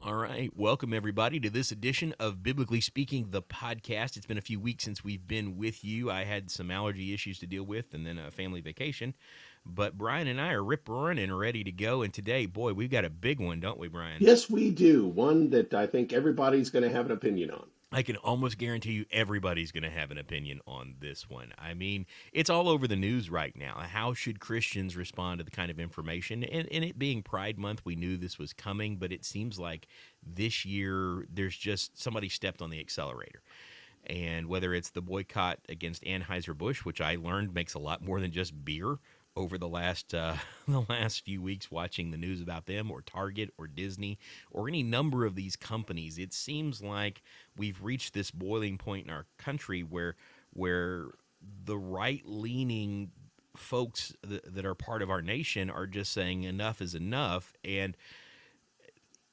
All right. Welcome, everybody, to this edition of Biblically Speaking, the podcast. It's been a few weeks since we've been with you. I had some allergy issues to deal with and then a family vacation. But Brian and I are rip-roaring and ready to go. And today, boy, we've got a big one, don't we, Brian? Yes, we do. One that I think everybody's going to have an opinion on. I can almost guarantee you everybody's going to have an opinion on this one. I mean, it's all over the news right now. How should Christians respond to the kind of information? And it being Pride Month, we knew this was coming, but it seems like this year there's just somebody stepped on the accelerator. And whether it's the boycott against Anheuser Busch, which I learned makes a lot more than just beer over the last the last few weeks watching the news about them, or Target or Disney or any number of these companies, it seems like we've reached this boiling point in our country where the right leaning folks that are part of our nation are just saying enough is enough. And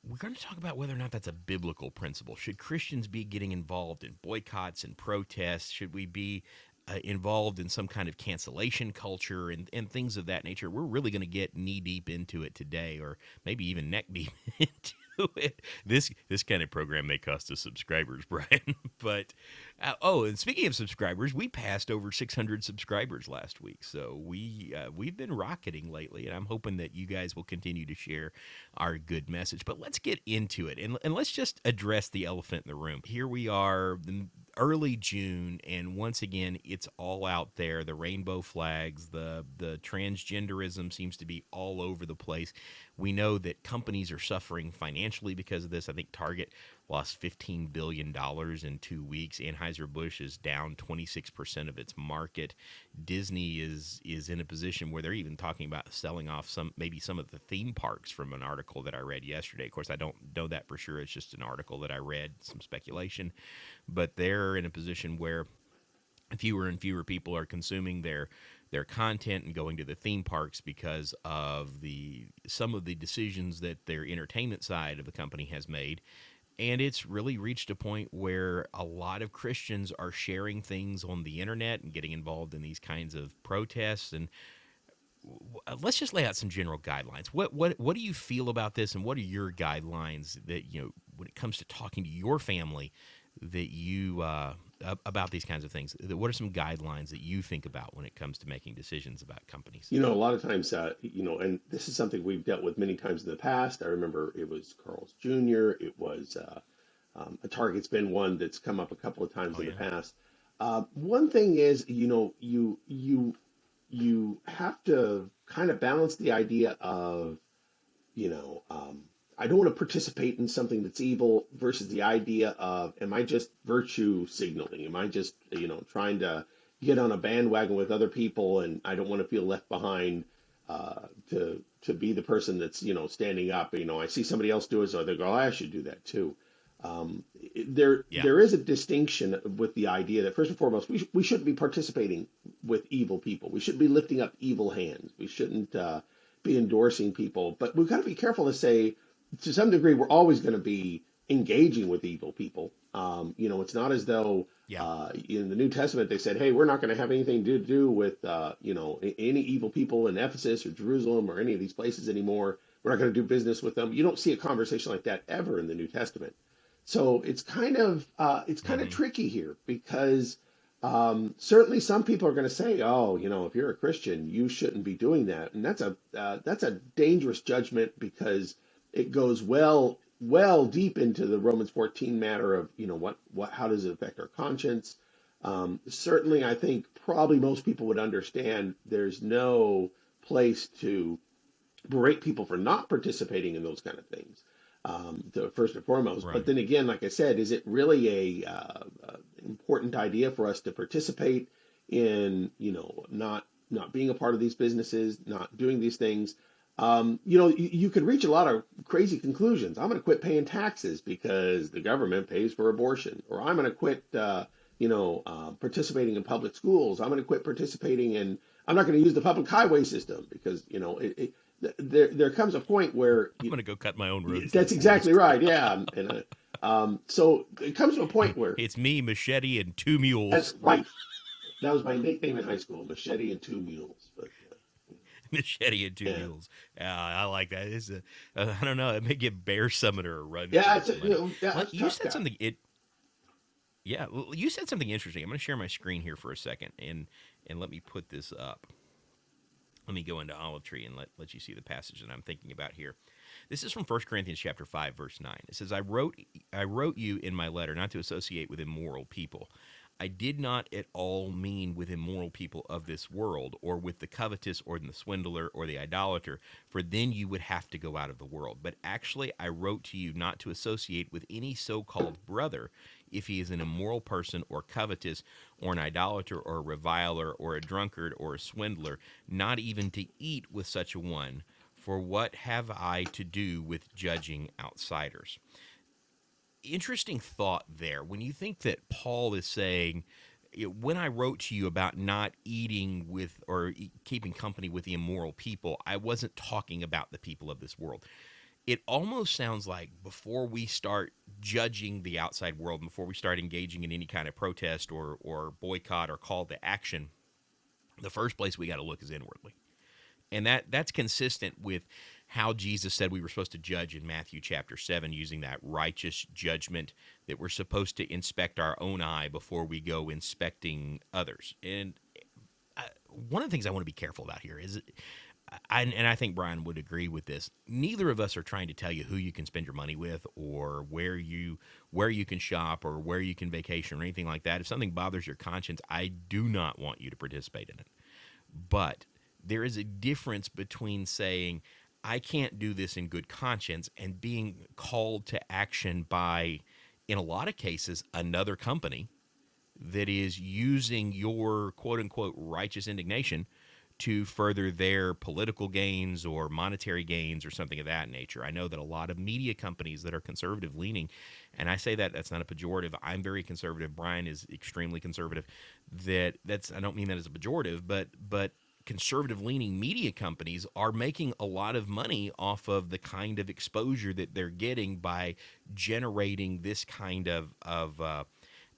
we're going to talk about whether or not that's a biblical principle. Should Christians be getting involved in boycotts and protests? Should we be involved in some kind of cancellation culture and things of that nature? We're really going to get knee deep into it today, or maybe even neck deep into it. This kind of program may cost us subscribers, Brian. But and speaking of subscribers, we passed over 600 subscribers last week, so we've been rocketing lately, and I'm hoping that you guys will continue to share our good message. But let's get into it, and let's just address the elephant in the room. Here we are, early June, and once again, it's all out there. The rainbow flags, the transgenderism seems to be all over the place. We know that companies are suffering financially because of this. I think Target lost $15 billion in 2 weeks. Anheuser Busch is down 26% of its market. Disney is in a position where they're even talking about selling off some of the theme parks, from an article that I read yesterday. Of course, I don't know that for sure. It's just an article that I read, some speculation. But they're in a position where fewer and fewer people are consuming their content and going to the theme parks because of some of the decisions that their entertainment side of the company has made. And it's really reached a point where a lot of Christians are sharing things on the internet and getting involved in these kinds of protests. And let's just lay out some general guidelines. What do you feel about this, and what are your guidelines that, when it comes to talking to your family, that you about these kinds of things? What are some guidelines that you think about when it comes to making decisions about companies? A lot of times, and this is something we've dealt with many times in the past. I remember it was Carl's Jr. It was a Target's been one that's come up a couple of times Oh in the yeah. past. One thing is, you have to kind of balance the idea of, you know, um, I don't want to participate in something that's evil versus the idea of, am I just virtue signaling? Am I just, trying to get on a bandwagon with other people, and I don't want to feel left behind, to be the person that's, standing up. I see somebody else do it, so they go, "Oh, I should do that too." Yeah. There is a distinction with the idea that, first and foremost, we shouldn't be participating with evil people. We shouldn't be lifting up evil hands. We shouldn't be endorsing people. But we've got to be careful to say, to some degree, we're always going to be engaging with evil people. It's not as though Yeah. in the New Testament they said, "Hey, we're not going to have anything to do with any evil people in Ephesus or Jerusalem or any of these places anymore. We're not going to do business with them." You don't see a conversation like that ever in the New Testament. So it's kind of Mm-hmm. tricky here, because certainly some people are going to say, "Oh, if you're a Christian, you shouldn't be doing that," and that's a dangerous judgment, because it goes well deep into the Romans 14 matter of, what how does it affect our conscience. Certainly, I think probably most people would understand there's no place to berate people for not participating in those kind of things, first and foremost. But Right. then again, like I said, is it really a important idea for us to participate in, not being a part of these businesses, not doing these things? You could reach a lot of crazy conclusions. I'm going to quit paying taxes because the government pays for abortion, or I'm going to quit, participating in public schools. I'm going to quit participating in. I'm not going to use the public highway system because, there comes a point where I'm gonna go cut my own roads that's this exactly last. right. Yeah. And so it comes to a point where It's me, machete, and two that's mules. right. That was my nickname in high school, Machete and Two Mules. But Machete and two Yeah. mules. I like that. It's I don't know. It may give Bear Summoner a run Yeah, for it's its a, money. yeah, Well, it's a you tough said guy. something. Yeah. Well, you said something interesting. I'm going to share my screen here for a second, and let me put this up. Let me go into Olive Tree and let you see the passage that I'm thinking about here. This is from 1 Corinthians chapter 5, verse 9. It says, I wrote you in my letter not to associate with immoral people. I did not at all mean with immoral people of this world, or with the covetous, or the swindler, or the idolater, for then you would have to go out of the world. But actually, I wrote to you not to associate with any so called brother if he is an immoral person, or covetous, or an idolater, or a reviler, or a drunkard, or a swindler, not even to eat with such a one. For what have I to do with judging outsiders? Interesting thought there. When you think that Paul is saying, when I wrote to you about not eating with or keeping company with the immoral people, I wasn't talking about the people of this world. It almost sounds like before we start judging the outside world, before we start engaging in any kind of protest or boycott or call to action, the first place we got to look is inwardly. And that's consistent with how Jesus said we were supposed to judge in Matthew chapter 7, using that righteous judgment, that we're supposed to inspect our own eye before we go inspecting others. And one of the things I want to be careful about here is, and I think Brian would agree with this, neither of us are trying to tell you who you can spend your money with, or where you can shop, or where you can vacation, or anything like that. If something bothers your conscience, I do not want you to participate in it. But there is a difference between saying, I can't do this in good conscience, and being called to action by, in a lot of cases, another company that is using your quote unquote righteous indignation to further their political gains or monetary gains or something of that nature. I know that a lot of media companies that are conservative leaning, and I say that that's not a pejorative. I'm very conservative. Brian is extremely conservative. I don't mean that as a pejorative, but conservative leaning media companies are making a lot of money off of the kind of exposure that they're getting by generating this kind of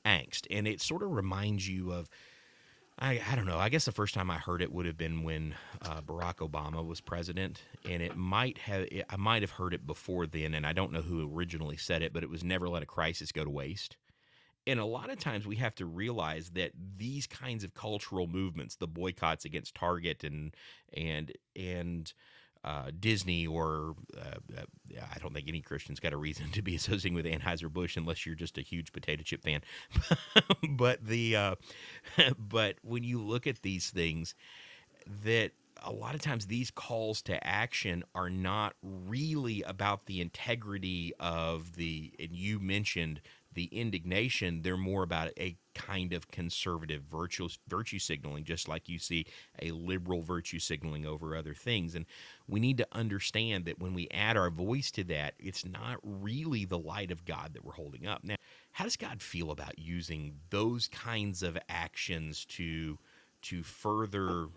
angst. And it sort of reminds you of, I don't know. I guess the first time I heard it would have been when Barack Obama was president, and I might have heard it before then, and I don't know who originally said it, but it was never let a crisis go to waste. And a lot of times we have to realize that these kinds of cultural movements, the boycotts against Target and Disney, or I don't think any Christian's got a reason to be associating with Anheuser Busch unless you're just a huge potato chip fan. but the but when you look at these things, that a lot of times these calls to action are not really about the integrity of and you mentioned the indignation. They're more about a kind of conservative virtue signaling, just like you see a liberal virtue signaling over other things. And we need to understand that when we add our voice to that, it's not really the light of God that we're holding up. Now, how does God feel about using those kinds of actions to further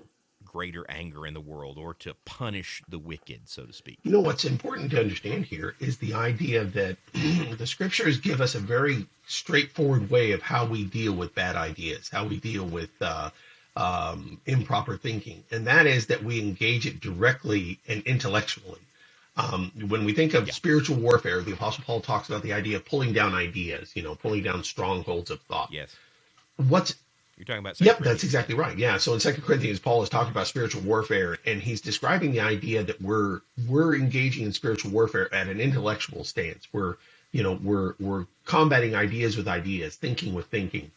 greater anger in the world, or to punish the wicked, so to speak? What's important to understand here is the idea that the scriptures give us a very straightforward way of how we deal with bad ideas, how we deal with improper thinking. And that is that we engage it directly and intellectually. When we think of Yeah. spiritual warfare, the Apostle Paul talks about the idea of pulling down ideas, pulling down strongholds of thought. Yes. What's You're talking about Second Yep, that's Corinthians 10. exactly right. Yeah. So in Second Corinthians, Paul is talking about spiritual warfare, and he's describing the idea that we're engaging in spiritual warfare at an intellectual stance. We're combating ideas with ideas, thinking with thinking.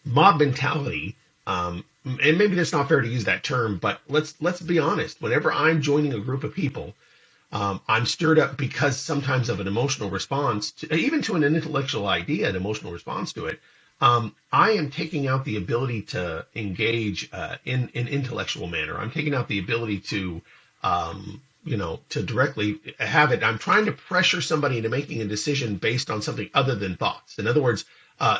Mob mentality, and maybe that's not fair to use that term, but let's be honest. Whenever I'm joining a group of people, I'm stirred up because sometimes of an emotional response, even to an intellectual idea, an emotional response to it. I am taking out the ability to engage in an intellectual manner. I'm taking out the ability to directly have it. I'm trying to pressure somebody into making a decision based on something other than thoughts. In other words,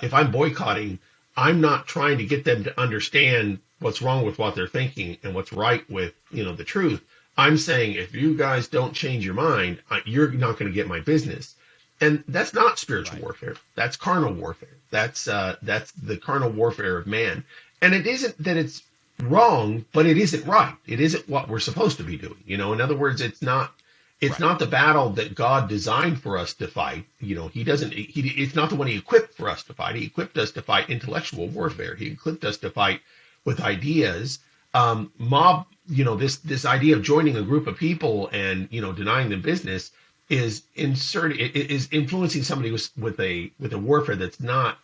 if I'm boycotting, I'm not trying to get them to understand what's wrong with what they're thinking and what's right with, the truth. I'm saying, if you guys don't change your mind, you're not going to get my business. And that's not spiritual Right. warfare. That's carnal warfare. That's the carnal warfare of man. And it isn't that it's wrong, but it isn't right. It isn't what we're supposed to be doing. In other words, it's Right. not the battle that God designed for us to fight. He doesn't. It's not the one He equipped for us to fight. He equipped us to fight intellectual warfare. He equipped us to fight with ideas. Mob. This idea of joining a group of people and denying them business is influencing somebody with a warfare that's not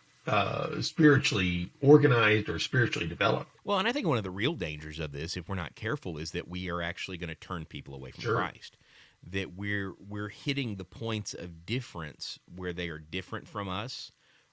spiritually organized or spiritually developed. Well, and I think one of the real dangers of this, if we're not careful, is that we are actually going to turn people away from Sure. Christ. That we're hitting the points of difference where they are different from us,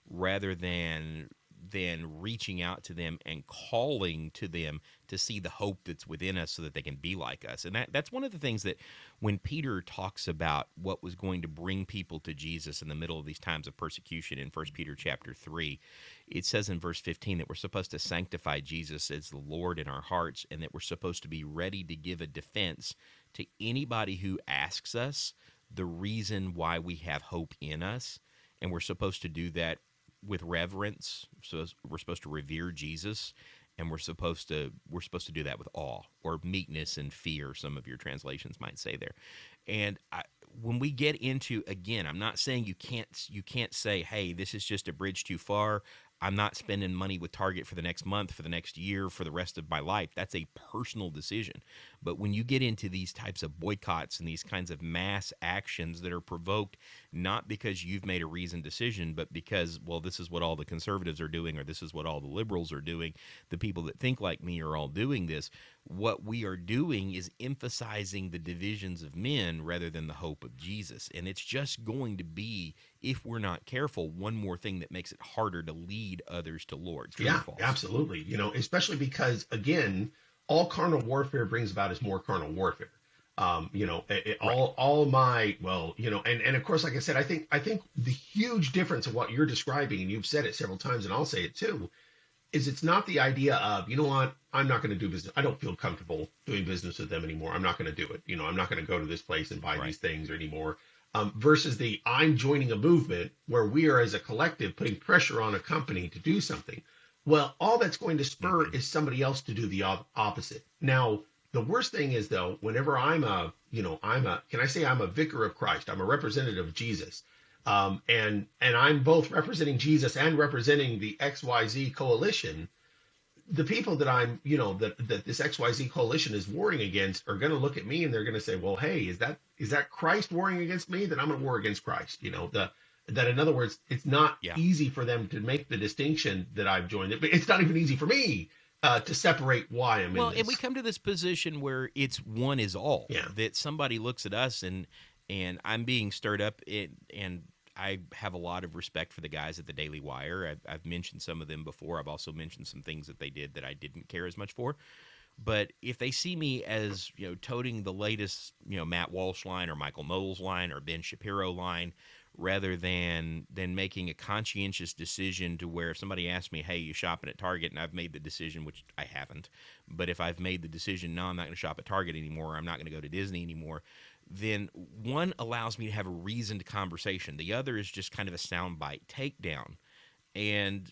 rather than reaching out to them and calling to them to see the hope that's within us so that they can be like us. And that's one of the things that when Peter talks about what was going to bring people to Jesus in the middle of these times of persecution in 1 Peter chapter 3, it says in verse 15 that we're supposed to sanctify Jesus as the Lord in our hearts, and that we're supposed to be ready to give a defense to anybody who asks us the reason why we have hope in us. And we're supposed to do that with reverence. So we're supposed to revere Jesus, and we're supposed to do that with awe, or meekness and fear, some of your translations might say there. And when we get into, again, I'm not saying you can't say, hey, this is just a bridge too far. I'm not spending money with Target for the next month, for the next year, for the rest of my life. That's a personal decision. But when you get into these types of boycotts and these kinds of mass actions that are provoked not because you've made a reasoned decision, but because, well, this is what all the conservatives are doing, or this is what all the liberals are doing, the people that think like me are all doing this, what we are doing is emphasizing the divisions of men rather than the hope of Jesus. And it's just going to be, if we're not careful, one more thing that makes it harder to lead others to Lord. True or Yeah, false? absolutely. Especially because, again, all carnal warfare brings about is more carnal warfare. Right. All my, well, and of course, like I said, I think the huge difference of what you're describing, and you've said it several times, and I'll say it too, is it's not the idea of, what, I'm not going to do business. I don't feel comfortable doing business with them anymore. I'm not going to do it. I'm not going to go to this place and buy Right. these things anymore. Versus the I'm joining a movement where we are as a collective putting pressure on a company to do something. Well, all that's going to spur Mm-hmm. is somebody else to do the opposite. Now, the worst thing is though, whenever can I say I'm a vicar of Christ? I'm a representative of Jesus. And I'm both representing Jesus and representing the XYZ coalition. The people that that this XYZ coalition is warring against are going to look at me and they're going to say, well, hey, is that Christ warring against me? Then I'm going to war against Christ. That in other words, it's not Yeah. easy for them to make the distinction that I've joined it, but it's not even easy for me to separate why I'm in Well, and we this. come to this position where it's one is all, Yeah. that somebody looks at us, and I'm being stirred up, and I have a lot of respect for the guys at the Daily Wire. I've mentioned some of them before. I've also mentioned some things that they did that I didn't care as much for. But if they see me as, toting the latest, Matt Walsh line or Michael Knowles line or Ben Shapiro line, rather than making a conscientious decision to where if somebody asks me, hey, you shopping at Target, and I've made the decision, which I haven't, but if I've made the decision, no, I'm not going to shop at Target anymore, I'm not going to go to Disney anymore, then one allows me to have a reasoned conversation. The other is just kind of a soundbite takedown. And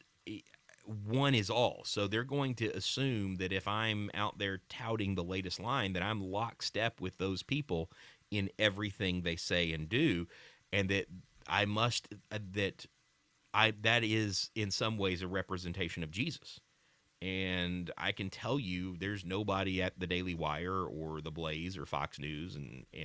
one is all. So they're going to assume that if I'm out there touting the latest line, that I'm lockstep with those people in everything they say and do, and that I must that is in some ways a representation of Jesus. And I can tell you, there's nobody at the Daily Wire or the Blaze or Fox News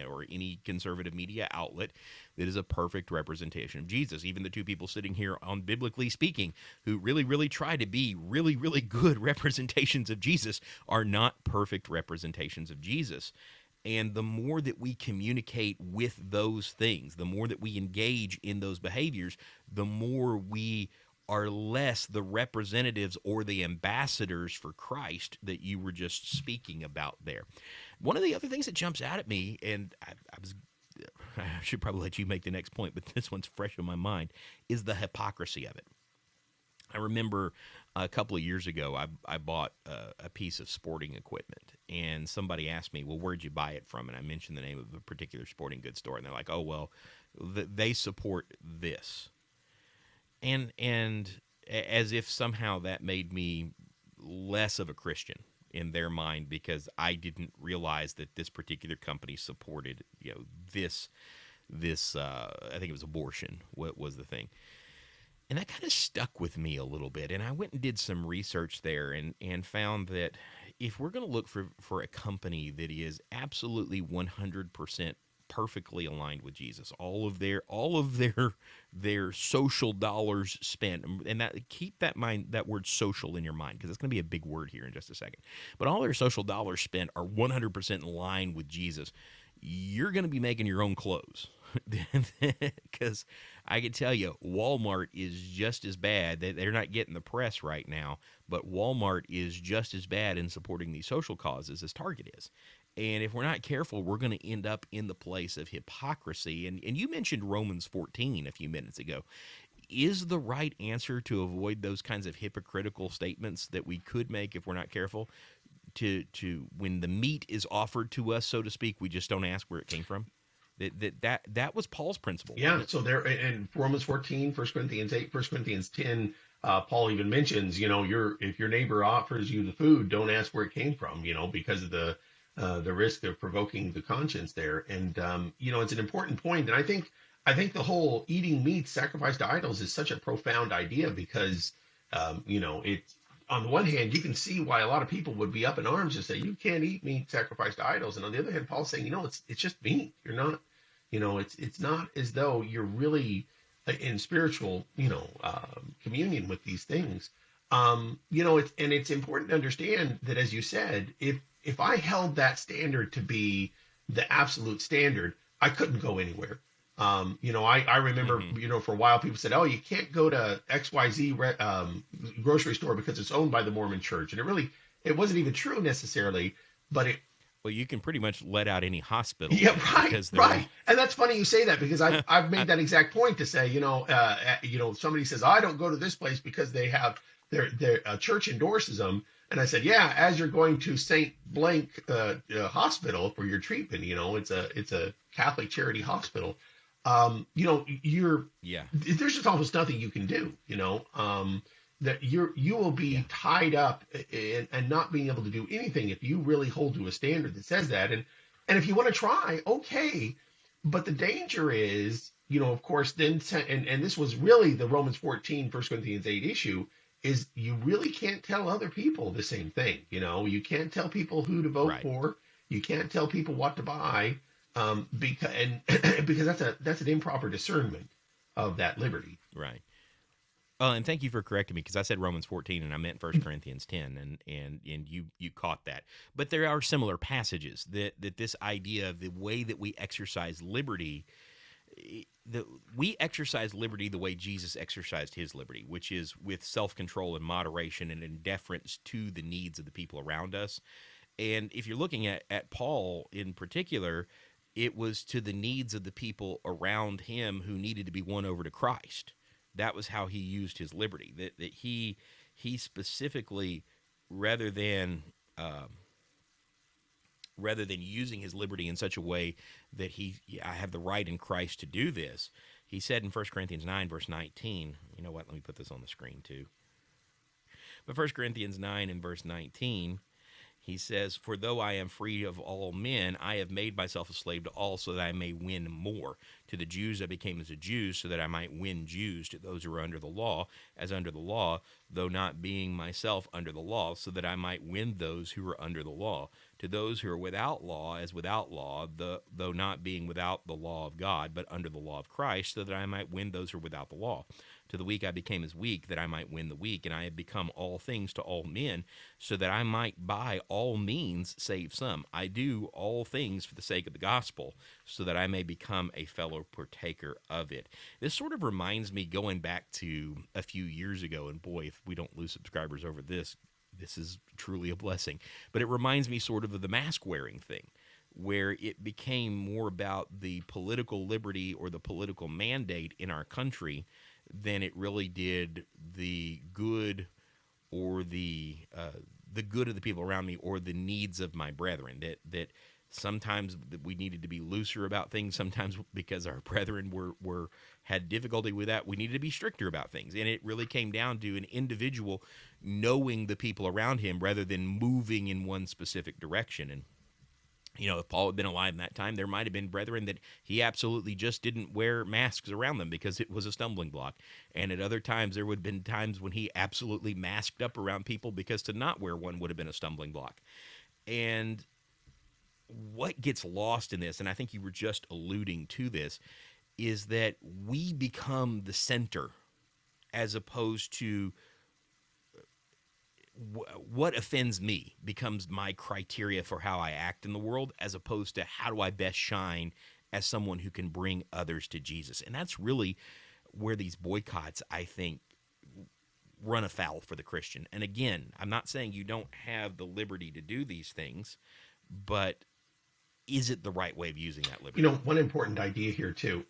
or any conservative media outlet that is a perfect representation of Jesus. Even the two people sitting here on Biblically Speaking, who really, really try to be really, really good representations of Jesus, are not perfect representations of Jesus. And the more that we communicate with those things, the more that we engage in those behaviors, the more we are less the representatives or the ambassadors for Christ that you were just speaking about there. One of the other things that jumps out at me, and I should probably let you make the next point, but this one's fresh in my mind, is the hypocrisy of it. I remember a couple of years ago, I bought a piece of sporting equipment, and somebody asked me, well, where'd you buy it from? And I mentioned the name of a particular sporting goods store, and they're like, oh, well, they support this. And as if somehow that made me less of a Christian. in their mind because I didn't realize that this particular company supported, this I think it was abortion. What was the thing? And that kind of stuck with me a little bit. And I went and did some research there and found that if we're going to look for a company that is absolutely 100% perfectly aligned with Jesus, all of their social dollars spent, and that keep that word social in your mind because it's going to be a big word here in just a second. But all their social dollars spent are 100% in line with Jesus. You're going to be making your own clothes. Because I can tell you, Walmart is just as bad. They're not getting the press right now, but Walmart is just as bad in supporting these social causes as Target is. And if we're not careful, we're going to end up in the place of hypocrisy. And you mentioned Romans 14 a few minutes ago. Is the right answer to avoid those kinds of hypocritical statements that we could make if we're not careful? To when the meat is offered to us, so to speak, we just don't ask where it came from? That was Paul's principle, wasn't Yeah. it? So there, in Romans 14, 1 Corinthians 8, 1 Corinthians 10, Paul even mentions, if your neighbor offers you the food, don't ask where it came from, because of the risk of provoking the conscience there. And, it's an important point. And I think the whole eating meat sacrificed to idols is such a profound idea because, it's, on the one hand, you can see why a lot of people would be up in arms and say, you can't eat meat sacrificed to idols. And on the other hand, Paul's saying, it's just meat. You're not, it's not as though you're really in spiritual, communion with these things. It's important to understand that, as you said, if I held that standard to be the absolute standard, I couldn't go anywhere. I remember, Mm-hmm. for a while people said, oh, you can't go to XYZ grocery store because it's owned by the Mormon church. And it wasn't even true necessarily, but Well, you can pretty much let out any hospital yeah, then right, because they're right. And that's funny you say that because I've made that exact point to say, somebody says, I don't go to this place because they have their church endorses them. And I said, yeah, as you're going to St. Blank hospital for your treatment, it's a Catholic charity hospital. yeah, There's just almost nothing you can do, that you will yeah, be tied up and not being able to do anything if you really hold to a standard that says that. And if you want to try, okay. But the danger is, of course, then, and this was really the Romans 14, 1 Corinthians 8 issue, is you really can't tell other people the same thing. You can't tell people who to vote right, for. You can't tell people what to buy, because that's an improper discernment of that liberty. right. Oh, and thank you for correcting me because I said Romans 14 and I meant First Corinthians 10, and you caught that. But there are similar passages that this idea of the way that we exercise liberty, we exercise liberty the way Jesus exercised his liberty, which is with self-control and moderation and in deference to the needs of the people around us. And if you're looking at Paul in particular, it was to the needs of the people around him who needed to be won over to Christ. That was how he used his liberty. That he specifically, rather than rather than using his liberty in such a way that I have the right in Christ to do this, he said in 1 Corinthians 9, verse 19, you know what, let me put this on the screen too. But 1 Corinthians 9 and verse 19, he says, for though I am free of all men, I have made myself a slave to all so that I may win more. To the Jews I became as a Jew so that I might win Jews. To those who are under the law, as under the law, though not being myself under the law, so that I might win those who are under the law. To those who are without law, as without law, though not being without the law of God, but under the law of Christ, so that I might win those who are without the law. To the weak I became as weak, that I might win the weak, and I have become all things to all men, so that I might by all means save some. I do all things for the sake of the gospel, so that I may become a fellow partaker of it. This sort of reminds me, going back to a few years ago, and boy, if we don't lose subscribers over this is truly a blessing. But it reminds me sort of the mask wearing thing, where it became more about the political liberty or the political mandate in our country than it really did the good or the good of the people around me or the needs of my brethren. That Sometimes we needed to be looser about things. Sometimes because our brethren were had difficulty with that, we needed to be stricter about things. And it really came down to an individual knowing the people around him rather than moving in one specific direction. And if Paul had been alive in that time, there might have been brethren that he absolutely just didn't wear masks around them because it was a stumbling block. And at other times, there would have been times when he absolutely masked up around people because to not wear one would have been a stumbling block. And what gets lost in this, and I think you were just alluding to this, is that we become the center as opposed to what offends me becomes my criteria for how I act in the world, as opposed to how do I best shine as someone who can bring others to Jesus. And that's really where these boycotts, I think, run afoul for the Christian. And again, I'm not saying you don't have the liberty to do these things, but is it the right way of using that liberty? One important idea here too.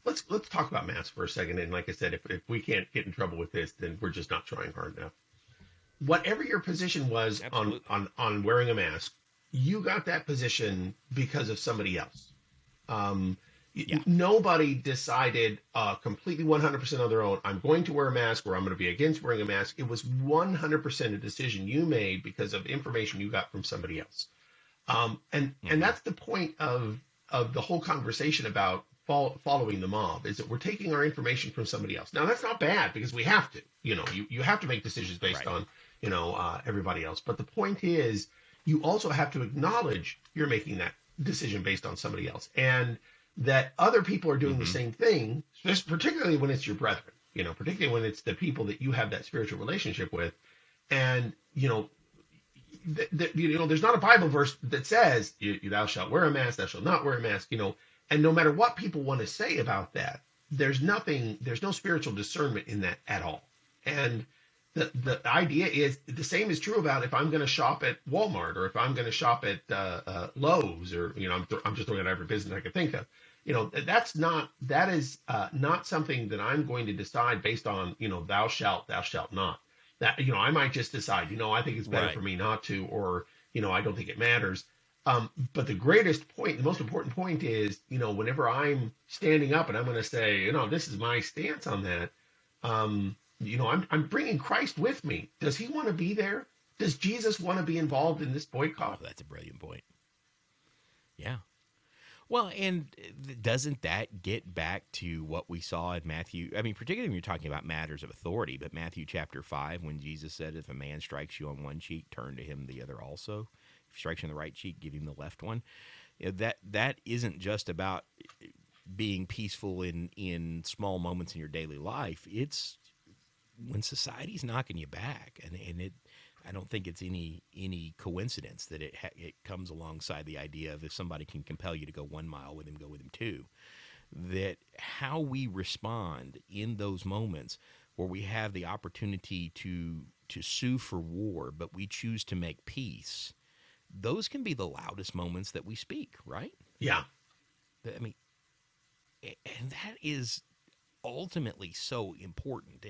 Let's talk about masks for a second. And like I said, if we can't get in trouble with this, then we're just not trying hard enough. Whatever your position was on wearing a mask, you got that position because of somebody else. Nobody decided completely 100% on their own, I'm going to wear a mask or I'm going to be against wearing a mask. It was 100% a decision you made because of information you got from somebody else. And that's the point of the whole conversation about following the mob, is that we're taking our information from somebody else. Now, that's not bad because we have to. You have to make decisions based on everybody else. But the point is, you also have to acknowledge you're making that decision based on somebody else, and that other people are doing the same thing, particularly when it's your brethren, particularly when it's the people that you have that spiritual relationship with. And, there's not a Bible verse that says, thou shalt wear a mask, thou shalt not wear a mask, and no matter what people want to say about that, there's no spiritual discernment in that at all. And the idea is the same is true about if I'm going to shop at Walmart or if I'm going to shop at Lowe's, or I'm just throwing out every business I can think of. That is not something that I'm going to decide based on thou shalt not. That I might just decide I think it's better for me not to, or I don't think it matters. But the greatest point, the most important point is whenever I'm standing up and I'm going to say this is my stance on that. I'm bringing Christ with me. Does he want to be there? Does Jesus want to be involved in this boycott? Oh, that's a brilliant point. Yeah. Well, and doesn't that get back to what we saw in Matthew? I mean, particularly when you're talking about matters of authority, but Matthew chapter 5, when Jesus said, if a man strikes you on one cheek, turn to him the other also. If he strikes you on the right cheek, give him the left one. That isn't just about being peaceful in small moments in your daily life. It's when society's knocking you back, and I don't think it's any coincidence that it comes alongside the idea of if somebody can compel you to go 1 mile with him, go with him 2. That how we respond in those moments where we have the opportunity to sue for war, but we choose to make peace, those can be the loudest moments that we speak, right? Yeah. I mean, and that is ultimately so important.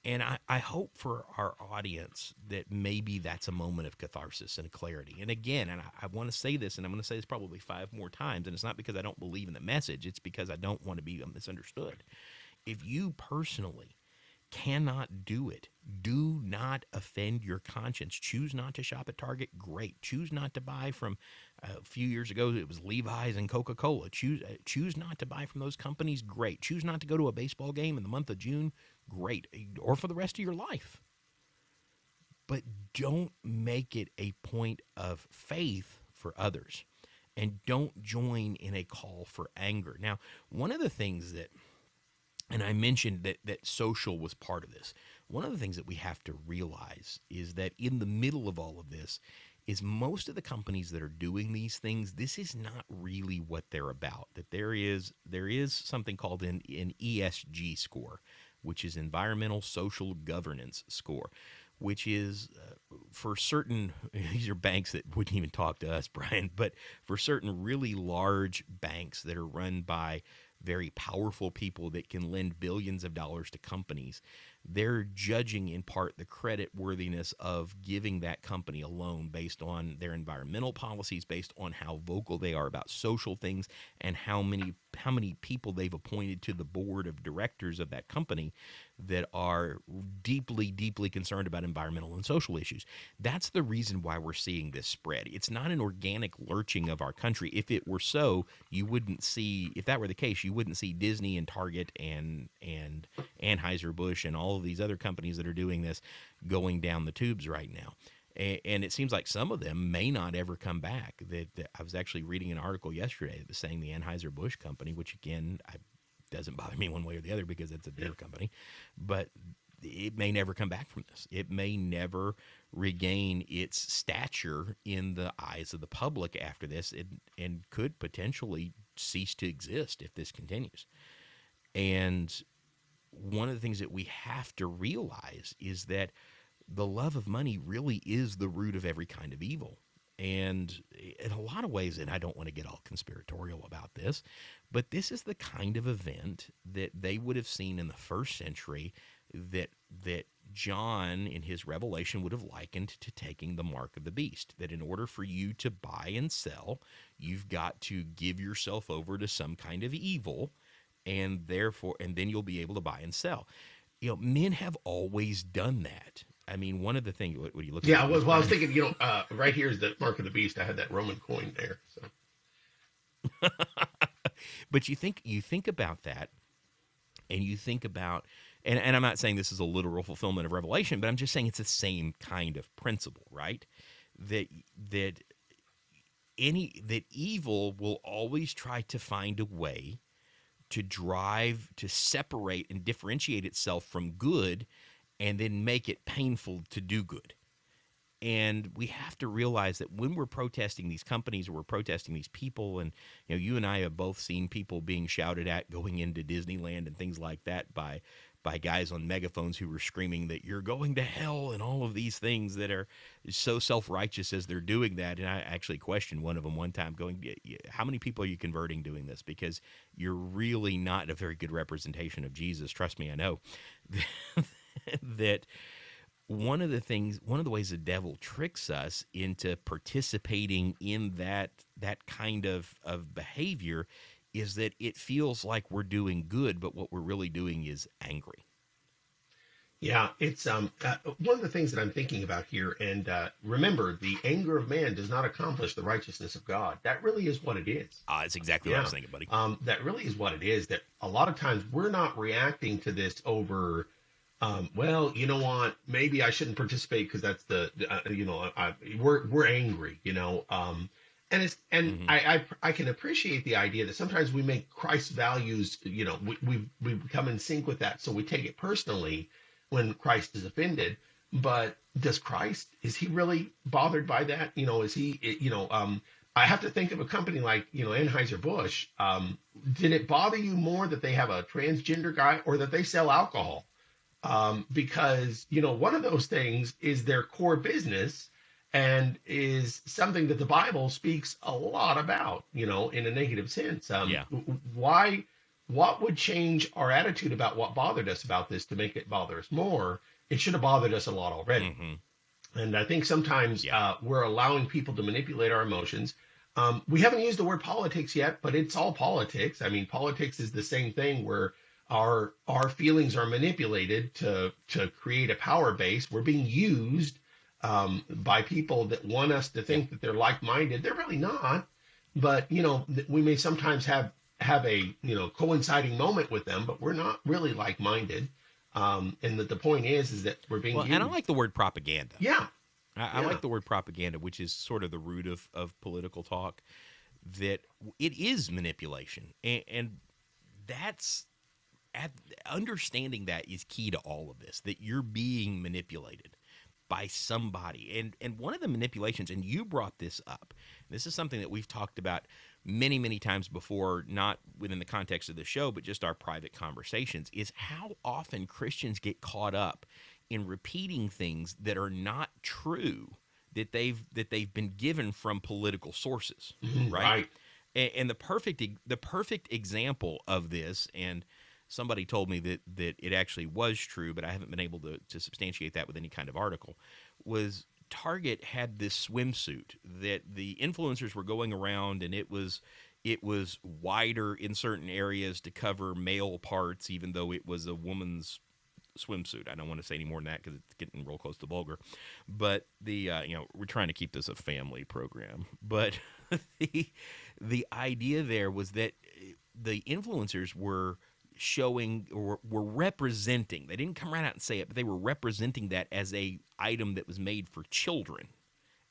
And I hope for our audience that maybe that's a moment of catharsis and clarity. And again, and I want to say this, and I'm going to say this probably 5 more times, and it's not because I don't believe in the message. It's because I don't want to be misunderstood. If you personally cannot do it, do not offend your conscience. Choose not to shop at Target, great. Choose not to buy from, a few years ago, it was Levi's and Coca-Cola. Choose not to buy from those companies, great. Choose not to go to a baseball game in the month of June, great. Or for the rest of your life. But don't make it a point of faith for others. And don't join in a call for anger. Now, one of the things that, and I mentioned that social was part of this. One of the things that we have to realize is that in the middle of all of this is most of the companies that are doing these things, this is not really what they're about. That there is something called an ESG score, which is Environmental Social Governance score, which is for certain, these are banks that wouldn't even talk to us, Brian, but for certain really large banks that are run by very powerful people that can lend billions of dollars to companies, they're judging in part the credit worthiness of giving that company a loan based on their environmental policies, based on how vocal they are about social things, and how many people they've appointed to the board of directors of that company that are deeply, deeply concerned about environmental and social issues. That's the reason why we're seeing this spread. It's not an organic lurching of our country. If it were so, you wouldn't see, if that were the case, you wouldn't see Disney and Target and Anheuser Busch and all of these other companies that are doing this going down the tubes right now. And it seems like some of them may not ever come back. That I was actually reading an article yesterday that was saying the Anheuser Busch company, which again, doesn't bother me one way or the other because it's a beer company, but it may never come back from this. It may never regain its stature in the eyes of the public after this, and could potentially cease to exist if this continues. And one of the things that we have to realize is that the love of money really is the root of every kind of evil. And in a lot of ways, and I don't want to get all conspiratorial about this, but this is the kind of event that they would have seen in the first century that John in his Revelation would have likened to taking the mark of the beast. That in order for you to buy and sell, you've got to give yourself over to some kind of evil, and then you'll be able to buy and sell. You know, men have always done that. I mean, one of the things, what are you looking at? Yeah, well, I was thinking, right here is the mark of the beast. I had that Roman coin there. So, but you think about that, and you think about, and I'm not saying this is a literal fulfillment of Revelation, but I'm just saying it's the same kind of principle, right? That evil will always try to find a way to separate and differentiate itself from good, and then make it painful to do good. And we have to realize that when we're protesting these companies or we're protesting these people, and you and I have both seen people being shouted at going into Disneyland and things like that by guys on megaphones who were screaming that you're going to hell and all of these things that are so self-righteous as they're doing that. And I actually questioned one of them one time going, how many people are you converting doing this? Because you're really not a very good representation of Jesus. Trust me, I know. That one of the ways the devil tricks us into participating in that kind of behavior is that it feels like we're doing good, but what we're really doing is angry. yeah, it's one of the things that I'm thinking about here. And remember, the anger of man does not accomplish the righteousness of God. That really is what it is. That's exactly what I was thinking, buddy. That really is what it is. That a lot of times we're not reacting to this over. Well, you know what? Maybe I shouldn't participate because that's we're angry, and I can appreciate the idea that sometimes we make Christ's values, we become in sync with that, so we take it personally when Christ is offended. But is he really bothered by that? Is he, I have to think of a company like, Anheuser Busch. Did it bother you more that they have a transgender guy or that they sell alcohol? Because, one of those things is their core business and is something that the Bible speaks a lot about, in a negative sense. What would change our attitude about what bothered us about this to make it bother us more? It should have bothered us a lot already. Mm-hmm. And I think sometimes we're allowing people to manipulate our emotions. We haven't used the word politics yet, but it's all politics. I mean, politics is the same thing where our feelings are manipulated to create a power base. We're being used by people that want us to think that they're like-minded. They're really not. But, we may sometimes have a, coinciding moment with them, but we're not really like-minded. And the point is that we're being used. And I like the word propaganda. Yeah. I like the word propaganda, which is sort of the root of political talk, that it is manipulation. And that's, understanding that is key to all of this, that you're being manipulated by somebody. And one of the manipulations, and you brought this up, this is something that we've talked about many, many times before, not within the context of the show, but just our private conversations, is how often Christians get caught up in repeating things that are not true, that they've been given from political sources, right? And the perfect example of this, and somebody told me that it actually was true, but I haven't been able to substantiate that with any kind of article, was Target had this swimsuit that the influencers were going around, and it was wider in certain areas to cover male parts, even though it was a woman's swimsuit. I don't want to say any more than that because it's getting real close to vulgar. But we're trying to keep this a family program. But the the idea there was that the influencers were showing or were representing. They didn't come right out and say it, but they were representing that as a item that was made for children,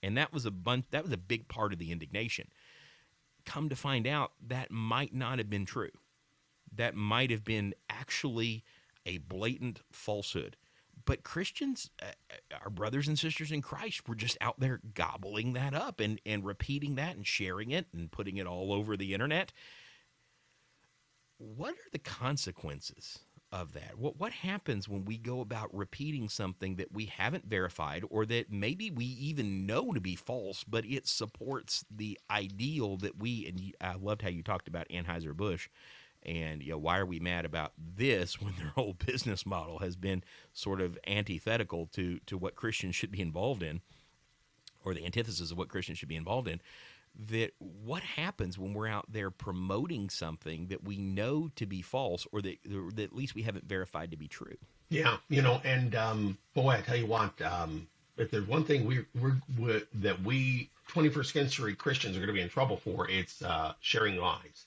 and that was a big part of the indignation. Come to find out, that might not have been true. That might have been actually a blatant falsehood. But Christians, our brothers and sisters in Christ, were just out there gobbling that up and repeating that and sharing it and putting it all over the internet. What are the consequences of that? What happens when we go about repeating something that we haven't verified, or that maybe we even know to be false, but it supports the ideal that and I loved how you talked about Anheuser Busch, and why are we mad about this when their whole business model has been sort of antithetical to what Christians should be involved in, or the antithesis of what Christians should be involved in. That what happens when we're out there promoting something that we know to be false, or that at least we haven't verified to be true? Yeah, and boy, I tell you what, if there's one thing that we 21st century Christians are going to be in trouble for, it's sharing lies.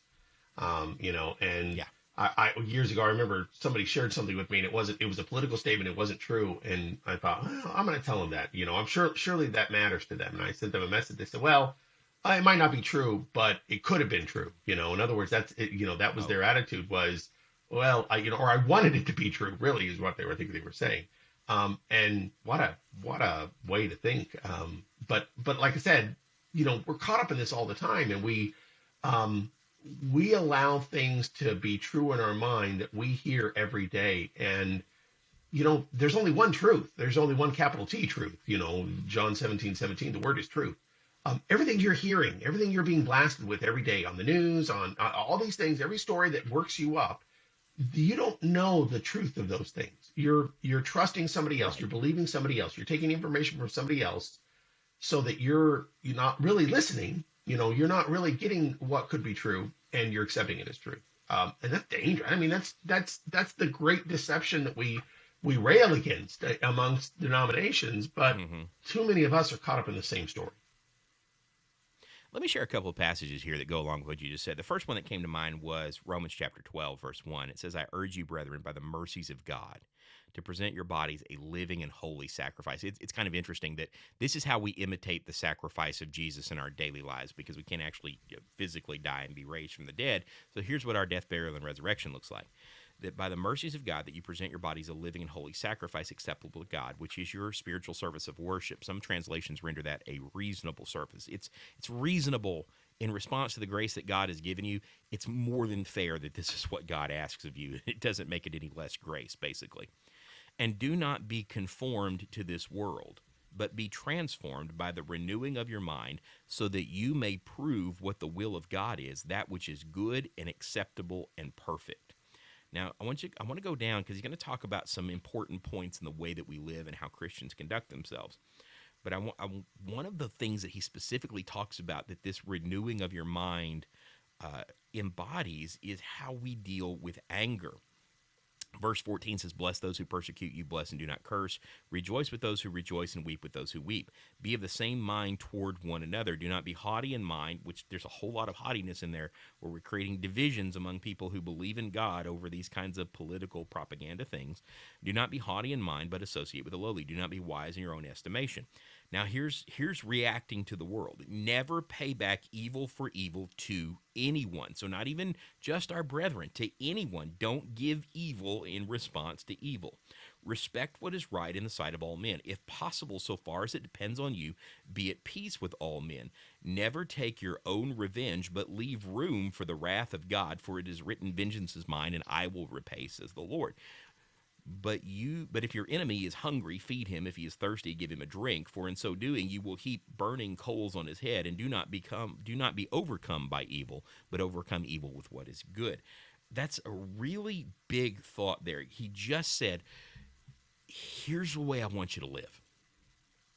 And Yeah. I years ago, I remember somebody shared something with me, and it was a political statement. It wasn't true. And I thought, well, I'm going to tell them that, I'm surely that matters to them. And I sent them a message. They said, well, it might not be true, but it could have been true. In other words, that's it, that was their attitude was, well, or I wanted it to be true, really, is what I think they were saying. And what a way to think. But like I said, we're caught up in this all the time, and we allow things to be true in our mind that we hear every day. And, there's only one truth. There's only one capital T truth. John 17:17, the word is truth. Everything you're hearing, everything you're being blasted with every day on the news, on all these things, every story that works you up, you don't know the truth of those things. You're trusting somebody else. Right. You're believing somebody else. You're taking information from somebody else, so that you're not really listening. You're not really getting what could be true, and you're accepting it as truth. And that's dangerous. I mean, that's the great deception that we rail against amongst denominations, but too many of us are caught up in the same story. Let me share a couple of passages here that go along with what you just said. The first one that came to mind was Romans chapter 12, verse 1. It says, I urge you, brethren, by the mercies of God, to present your bodies a living and holy sacrifice. It's kind of interesting that this is how we imitate the sacrifice of Jesus in our daily lives, because we can't actually physically die and be raised from the dead. So here's what our death, burial, and resurrection looks like. That by the mercies of God, that you present your bodies a living and holy sacrifice acceptable to God, which is your spiritual service of worship. Some translations render that a reasonable service. It's reasonable in response to the grace that God has given you. It's more than fair that this is what God asks of you. It doesn't make it any less grace, basically. And do not be conformed to this world, but be transformed by the renewing of your mind, so that you may prove what the will of God is, that which is good and acceptable and perfect. Now, I want to go down, because he's going to talk about some important points in the way that we live and how Christians conduct themselves. But one of the things that he specifically talks about that this renewing of your mind embodies is how we deal with anger. Verse 14 says, bless those who persecute you, bless and do not curse. Rejoice with those who rejoice and weep with those who weep. Be of the same mind toward one another. Do not be haughty in mind, which there's a whole lot of haughtiness in there, where we're creating divisions among people who believe in God over these kinds of political propaganda things. Do not be haughty in mind, but associate with the lowly. Do not be wise in your own estimation. Now, here's reacting to the world. Never pay back evil for evil to anyone. So not even just our brethren, to anyone. Don't give evil in response to evil. Respect what is right in the sight of all men. If possible, so far as it depends on you, be at peace with all men. Never take your own revenge, but leave room for the wrath of God, for it is written, vengeance is mine, and I will repay, says the Lord. But if your enemy is hungry, feed him. If he is thirsty, give him a drink. For in so doing, you will heap burning coals on his head, and do not be overcome by evil, but overcome evil with what is good. That's a really big thought there. He just said, here's the way I want you to live.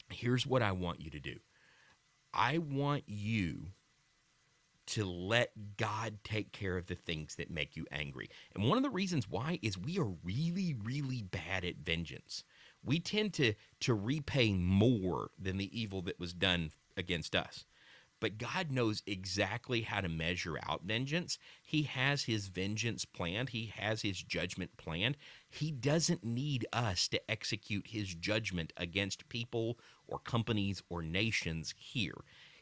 Here's what I want you to do. I want you to let God take care of the things that make you angry. And one of the reasons why is we are really, really bad at vengeance. We tend to repay more than the evil that was done against us. But God knows exactly how to measure out vengeance. He has his vengeance planned. He has his judgment planned. He doesn't need us to execute his judgment against people or companies or nations here.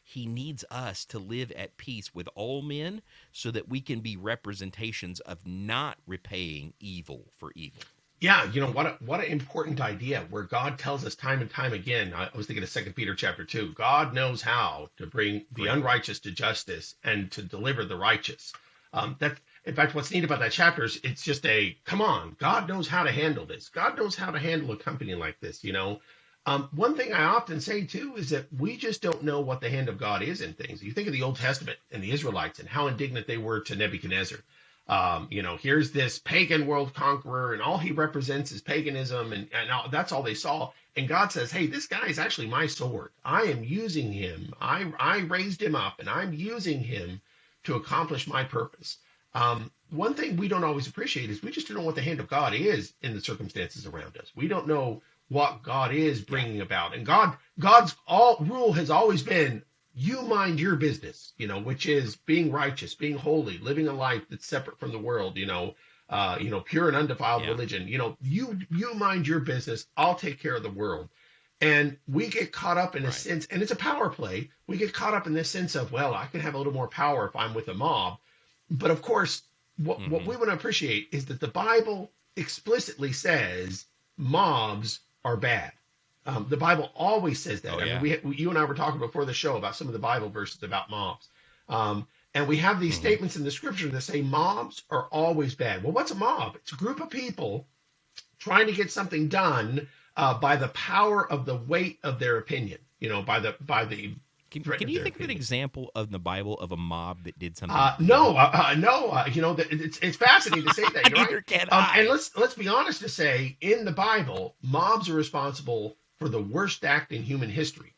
He needs us to live at peace with all men so that we can be representations of not repaying evil for evil. Yeah, what an important idea where God tells us time and time again. I was thinking of 2 Peter chapter 2. God knows how to bring the unrighteous to justice and to deliver the righteous. That, in fact, what's neat about that chapter is it's just come on, God knows how to handle this. God knows how to handle a company like this, One thing I often say, too, is that we just don't know what the hand of God is in things. You think of the Old Testament and the Israelites and how indignant they were to Nebuchadnezzar. Here's this pagan world conqueror, and all he represents is paganism, and that's all they saw. And God says, hey, this guy is actually my sword. I am using him. I raised him up, and I'm using him to accomplish my purpose. One thing we don't always appreciate is we just don't know what the hand of God is in the circumstances around us. We don't know what God is bringing about. And God's rule has always been, you mind your business, which is being righteous, being holy, living a life that's separate from the world, pure and undefiled religion. You mind your business. I'll take care of the world. And we get caught up in a sense, and it's a power play. We get caught up in this sense of, well, I can have a little more power if I'm with a mob. But of course, what we want to appreciate is that the Bible explicitly says mobs are bad. The Bible always says that. You and I were talking before the show about some of the Bible verses about mobs. And we have these statements in the scripture that say mobs are always bad. Well, what's a mob? It's a group of people trying to get something done by the power of the weight of their opinion, by the Can you think of an example of the Bible of a mob that did something? No. It's fascinating to say that. You're Neither right. can I. And let's be honest to say, in the Bible, mobs are responsible for the worst act in human history.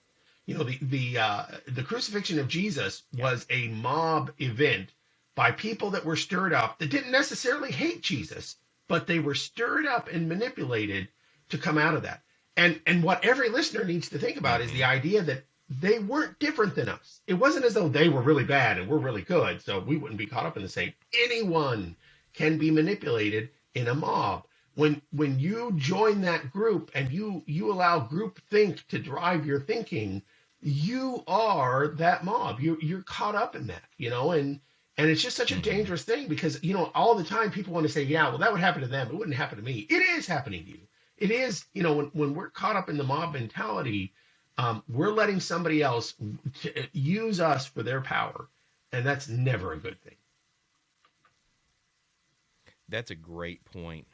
The crucifixion of Jesus was a mob event by people that were stirred up that didn't necessarily hate Jesus, but they were stirred up and manipulated to come out of that. And what every listener needs to think about is the idea that they weren't different than us. It wasn't as though they were really bad and we're really good, so we wouldn't be caught up in the same. Anyone can be manipulated in a mob. When you join that group and you allow group think to drive your thinking, you are that mob. You're caught up in that, and it's just such a dangerous thing because, all the time people want to say, yeah, well, that would happen to them. It wouldn't happen to me. It is happening to you. It is, when we're caught up in the mob mentality, we're letting somebody else use us for their power, and that's never a good thing. That's a great point.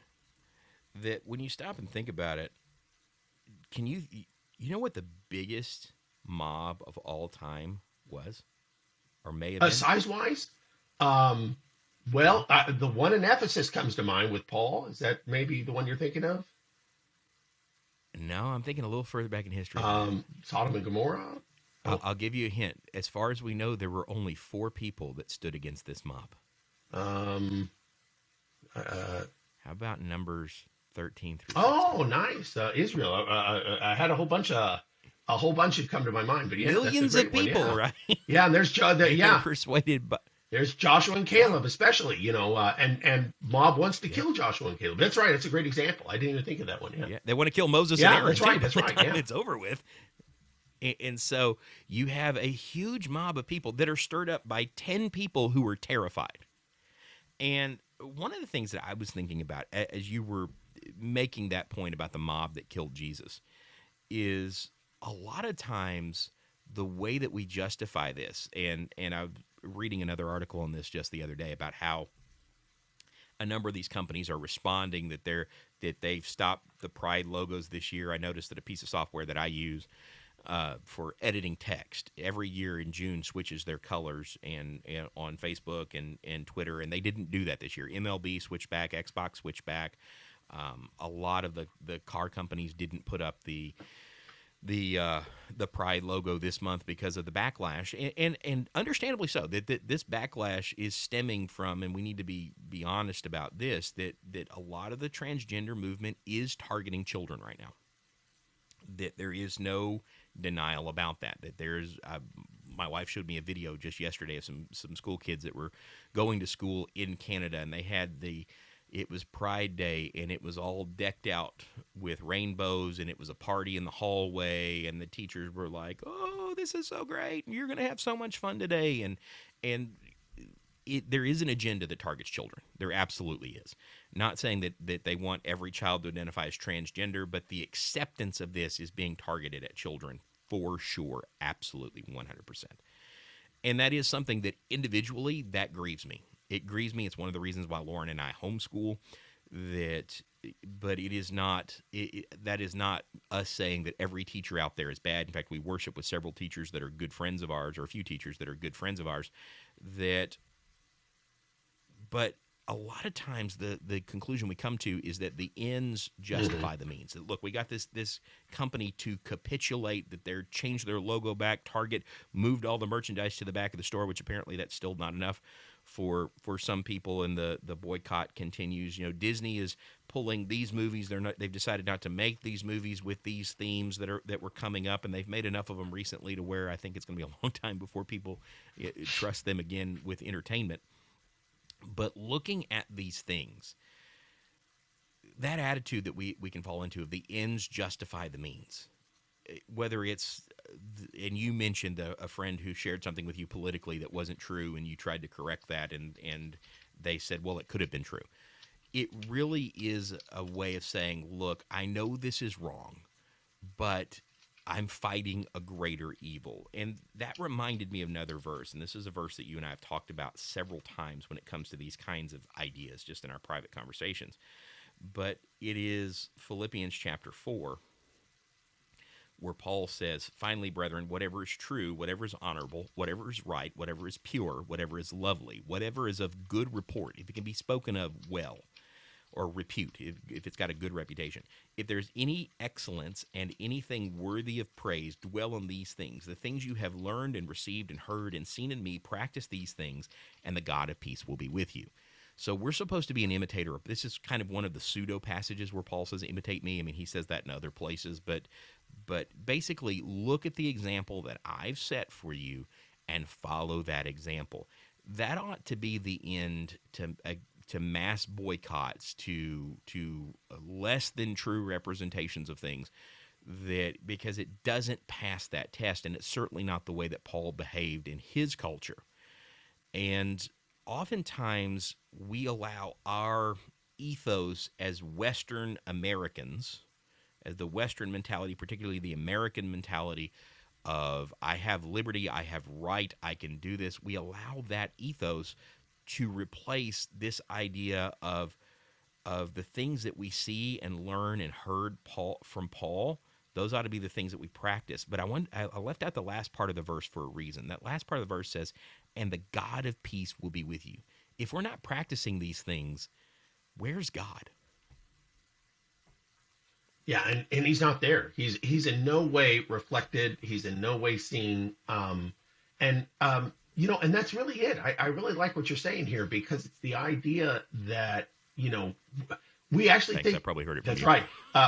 That when you stop and think about it, can you know what the biggest mob of all time was, or may have been? Size-wise? The one in Ephesus comes to mind with Paul. Is that maybe the one you're thinking of? No, I'm thinking a little further back in history. Sodom and Gomorrah? I'll give you a hint. As far as we know, there were only 4 people that stood against this mob. How about Numbers 13 through 16? Oh, nice. Israel. I had a whole bunch had come to my mind, but yeah, millions of people, right? Yeah, and there's They're persuaded, but there's Joshua and Caleb, especially, and mob wants to kill Joshua and Caleb. That's right. That's a great example. I didn't even think of that one. Yeah. They want to kill Moses and Aaron. That's right. That's right. Yeah. It's over with. And so you have a huge mob of people that are stirred up by 10 people who are terrified. And one of the things that I was thinking about as you were making that point about the mob that killed Jesus is a lot of times the way that we justify this, and I was reading another article on this just the other day about how a number of these companies are responding that they've stopped the Pride logos this year. I noticed that a piece of software that I use for editing text every year in June switches their colors and on Facebook and Twitter, and they didn't do that this year. MLB switched back, Xbox switched back. A lot of the car companies didn't put up the Pride logo this month because of the backlash, and understandably so. That this backlash is stemming from, and we need to be honest about this, that a lot of the transgender movement is targeting children right now. That there is no denial about that. That there's my wife showed me a video just yesterday of some school kids that were going to school in Canada, and they had it was Pride Day, and it was all decked out with rainbows, and it was a party in the hallway, and the teachers were like, "Oh, this is so great! You're going to have so much fun today!" And there is an agenda that targets children. There absolutely is. Not saying that they want every child to identify as transgender, but the acceptance of this is being targeted at children for sure, absolutely, 100%. And that is something that individually, that grieves me. It grieves me. It's one of the reasons why Lauren and I homeschool. But it is not. That is not us saying that every teacher out there is bad. In fact, we worship with several teachers that are good friends of ours, or a few teachers that are good friends of ours. But a lot of times the conclusion we come to is that the ends justify the means. That, look, we got this company to capitulate, that they're changed their logo back. Target moved all the merchandise to the back of the store, which apparently that's still not enough for some people, and the boycott continues. You know, Disney is pulling these movies. They've decided not to make these movies with these themes that were coming up, and they've made enough of them recently to where I think it's going to be a long time before people trust them again with entertainment. But looking at these things, that attitude that we can fall into of the ends justify the means, whether it's, and you mentioned a friend who shared something with you politically that wasn't true, and you tried to correct that, and they said, well, it could have been true. It really is a way of saying, look, I know this is wrong, but I'm fighting a greater evil. And that reminded me of another verse, and this is a verse that you and I have talked about several times when it comes to these kinds of ideas, just in our private conversations. But it is Philippians chapter 4, where Paul says, finally, brethren, whatever is true, whatever is honorable, whatever is right, whatever is pure, whatever is lovely, whatever is of good report, if it can be spoken of well, or repute, if it's got a good reputation. If there's any excellence and anything worthy of praise, dwell on these things. The things you have learned and received and heard and seen in me, practice these things, and the God of peace will be with you. So we're supposed to be an imitator. This is kind of one of the pseudo passages where Paul says, imitate me. I mean, he says that in other places, but basically look at the example that I've set for you and follow that example. That ought to be the end to mass boycotts, to less than true representations of things, that because it doesn't pass that test, and it's certainly not the way that Paul behaved in his culture. And oftentimes we allow our ethos as Western Americans, as the Western mentality, particularly the American mentality of I have liberty, I have right, I can do this. We allow that ethos to replace this idea of the things that we see and learn and heard from Paul. Those ought to be the things that we practice. But I left out the last part of the verse for a reason. That last part of the verse says, and the God of peace will be with you. If we're not practicing these things, where's God? Yeah, and he's not there. He's in no way reflected. He's in no way seen. And that's really it. I really like what you're saying here, because it's the idea that, we actually Thanks, think, I probably heard it from that's you. right.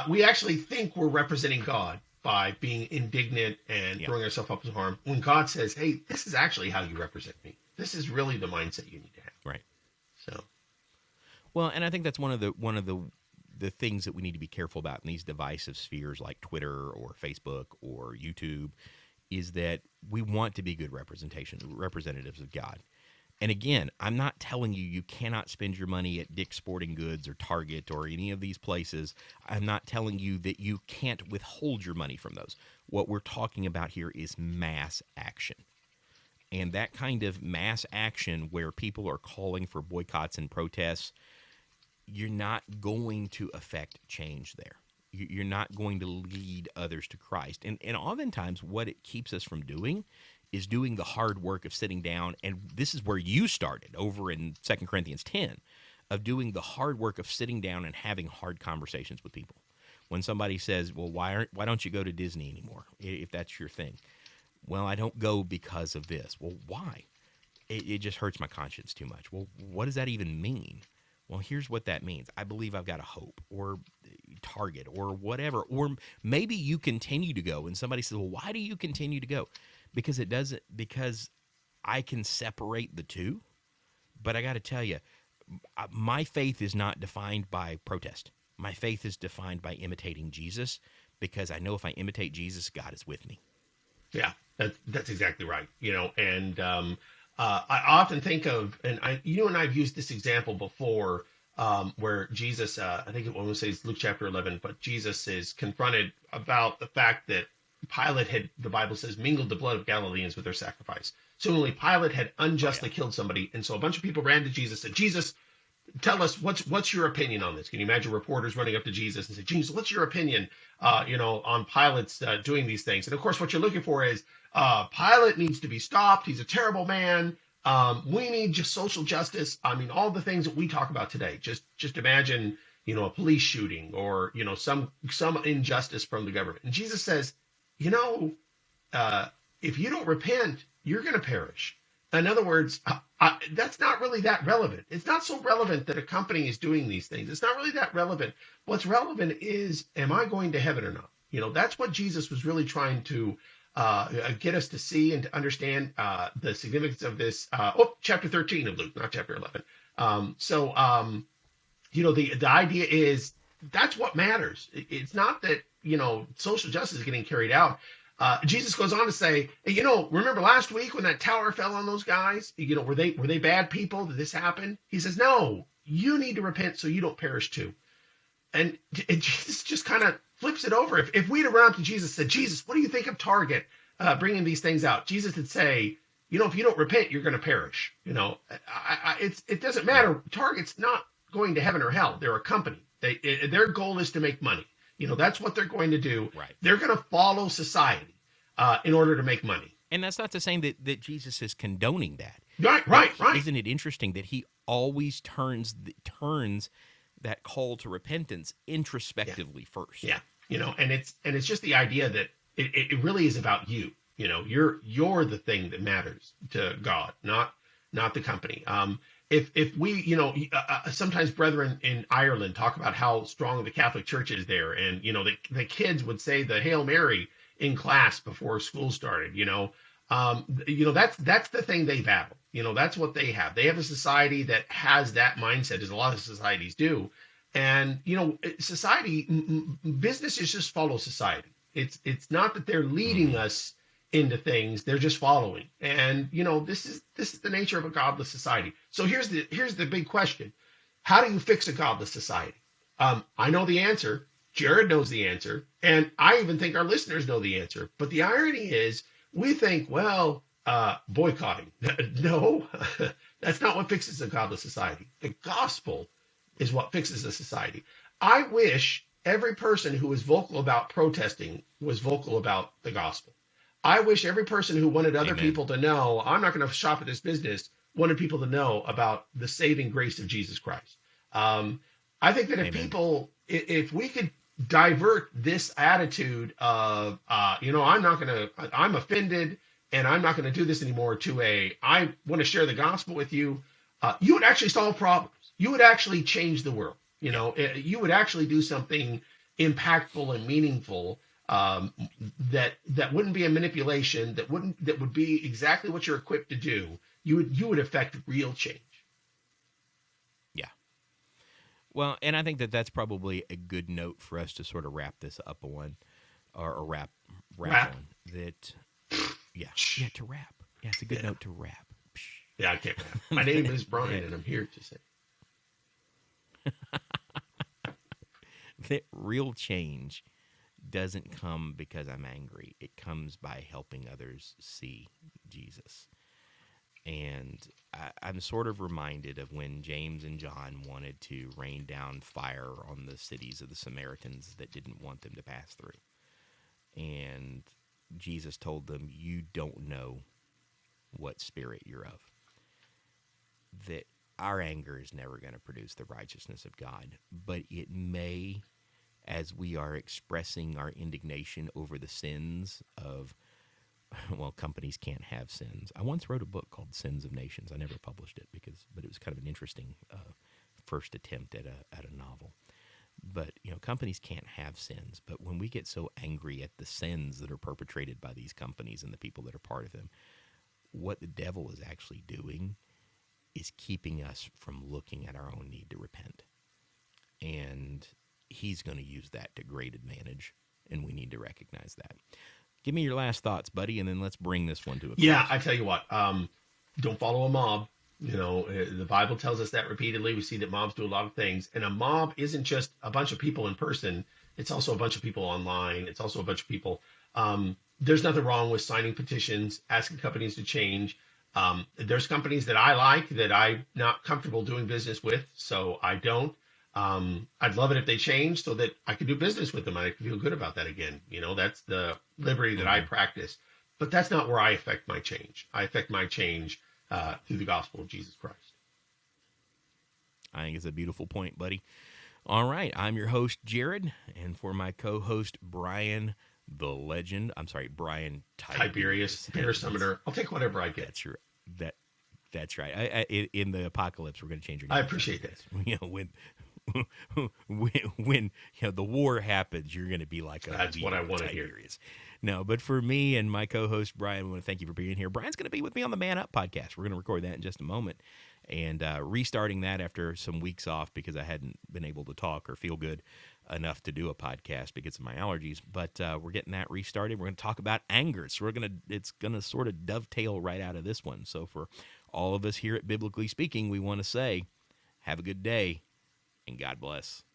We actually think we're representing God by being indignant and throwing ourselves up as harm, when God says, hey, this is actually how you represent me. This is really the mindset you need to have. Right. So, well, and I think that's one of the things that we need to be careful about in these divisive spheres like Twitter or Facebook or YouTube, is that we want to be good representatives of God. And again, I'm not telling you cannot spend your money at Dick's Sporting Goods or Target or any of these places. I'm not telling you that you can't withhold your money from those. What we're talking about here is mass action. And that kind of mass action where people are calling for boycotts and protests, you're not going to affect change there. You're not going to lead others to Christ. And oftentimes, what it keeps us from doing is doing the hard work of sitting down. And this is where you started over in 2 Corinthians 10, of doing the hard work of sitting down and having hard conversations with people. When somebody says, well, why don't you go to Disney anymore if that's your thing? Well, I don't go because of this. Well, why? It just hurts my conscience too much. Well, what does that even mean? Well, here's what that means. I believe I've got a hope or target or whatever. Or maybe you continue to go and somebody says, well, why do you continue to go? Because I can separate the two. But I got to tell you, my faith is not defined by protest. My faith is defined by imitating Jesus, because I know if I imitate Jesus, God is with me. Yeah, that's exactly right. And I often think of, and you and I've used this example before, where Jesus, I think it almost says Luke chapter 11, but Jesus is confronted about the fact that Pilate had, the Bible says, mingled the blood of Galileans with their sacrifice. Similarly, Pilate had unjustly killed somebody, and so a bunch of people ran to Jesus and said, Jesus, tell us what's your opinion on this? Can you imagine reporters running up to Jesus and say, Jesus, what's your opinion, on Pilate's doing these things? And of course, what you're looking for is Pilate needs to be stopped. He's a terrible man. We need just social justice. I mean, all the things that we talk about today. Just imagine, a police shooting or some injustice from the government. And Jesus says, if you don't repent, you're going to perish. In other words, that's not really that relevant. It's not so relevant that a company is doing these things. It's not really that relevant. What's relevant is, am I going to heaven or not? That's what Jesus was really trying to get us to see and to understand the significance of this. Chapter 13 of Luke, not chapter 11. The idea is that's what matters. It's not that, social justice is getting carried out. Jesus goes on to say, remember last week when that tower fell on those guys? Were they bad people? Did this happen? He says, no, you need to repent so you don't perish too. And Jesus just kind of flips it over. If we'd have run up to Jesus and said, Jesus, what do you think of Target bringing these things out? Jesus would say, if you don't repent, you're going to perish. It doesn't matter. Target's not going to heaven or hell. They're a company. Their goal is to make money. That's what they're going to do. Right. They're going to follow society in order to make money. And that's not to say that Jesus is condoning that. Right. Isn't it interesting that he always turns that call to repentance introspectively first? Yeah. And it's just the idea that it really is about you. You're the thing that matters to God, not the company. If we, sometimes brethren in Ireland talk about how strong the Catholic Church is there, and the kids would say the Hail Mary in class before school started. That's the thing they battle. That's what they have. They have a society that has that mindset, as a lot of societies do. And society, businesses just follow society. It's not that they're leading us into things, they're just following. And this is the nature of a godless society. So here's the big question: how do you fix a godless society? I know the answer. Jared knows the answer, and I even think our listeners know the answer. But the irony is, we think, boycotting. No, that's not what fixes a godless society. The gospel is what fixes a society. I wish every person who was vocal about protesting was vocal about the gospel. I wish every person who wanted other people to know, I'm not going to shop at this business, wanted people to know about the saving grace of Jesus Christ. I think that if we could divert this attitude of, I'm offended and I'm not going to do this anymore, to I want to share the gospel with you, you would actually solve problems. You would actually change the world. You would actually do something impactful and meaningful, that wouldn't be a manipulation, that would be exactly what you're equipped to do. You would affect real change. Yeah. Well, and I think that's probably a good note for us to sort of wrap this up on, or wrap on that. Yeah, to wrap. Yeah, it's a good note to wrap. Yeah, I can't rap. My name is Brian, and I'm here to say that real change doesn't come because I'm angry. It comes by helping others see Jesus. And I'm sort of reminded of when James and John wanted to rain down fire on the cities of the Samaritans that didn't want them to pass through. And Jesus told them, "You don't know what spirit you're of." That our anger is never going to produce the righteousness of God, but it may, as we are expressing our indignation over the sins of, well, companies can't have sins. I once wrote a book called Sins of Nations. I never published it but it was kind of an interesting first attempt at a novel. But companies can't have sins. But when we get so angry at the sins that are perpetrated by these companies and the people that are part of them, what the devil is actually doing is keeping us from looking at our own need to repent. And he's going to use that to great advantage, and we need to recognize that. Give me your last thoughts, buddy, and then let's bring this one to a close. Yeah, I tell you what, don't follow a mob. The Bible tells us that repeatedly. We see that mobs do a lot of things, and a mob isn't just a bunch of people in person. It's also a bunch of people online. It's also a bunch of people. There's nothing wrong with signing petitions, asking companies to change. There's companies that I like that I'm not comfortable doing business with, so I don't. I'd love it if they change so that I could do business with them. I feel good about that again. That's the liberty that I practice. But that's not where I affect my change. I affect my change through the gospel of Jesus Christ. I think it's a beautiful point, buddy. All right, I'm your host, Jared, and for my co-host, Brian Tiberius, Bear Summoner. I'll take whatever I get. That's right. That's right. In the apocalypse, we're going to change your name. I appreciate that. When the war happens, you're going to be like that's what I want to hear. No, but for me and my co-host Brian, we want to thank you for being here. Brian's going to be with me on the Man Up podcast. We're going to record that in just a moment, and restarting that after some weeks off because I hadn't been able to talk or feel good enough to do a podcast because of my allergies. But we're getting that restarted. We're going to talk about anger. So it's going to sort of dovetail right out of this one. So for all of us here at Biblically Speaking, we want to say, have a good day and God bless.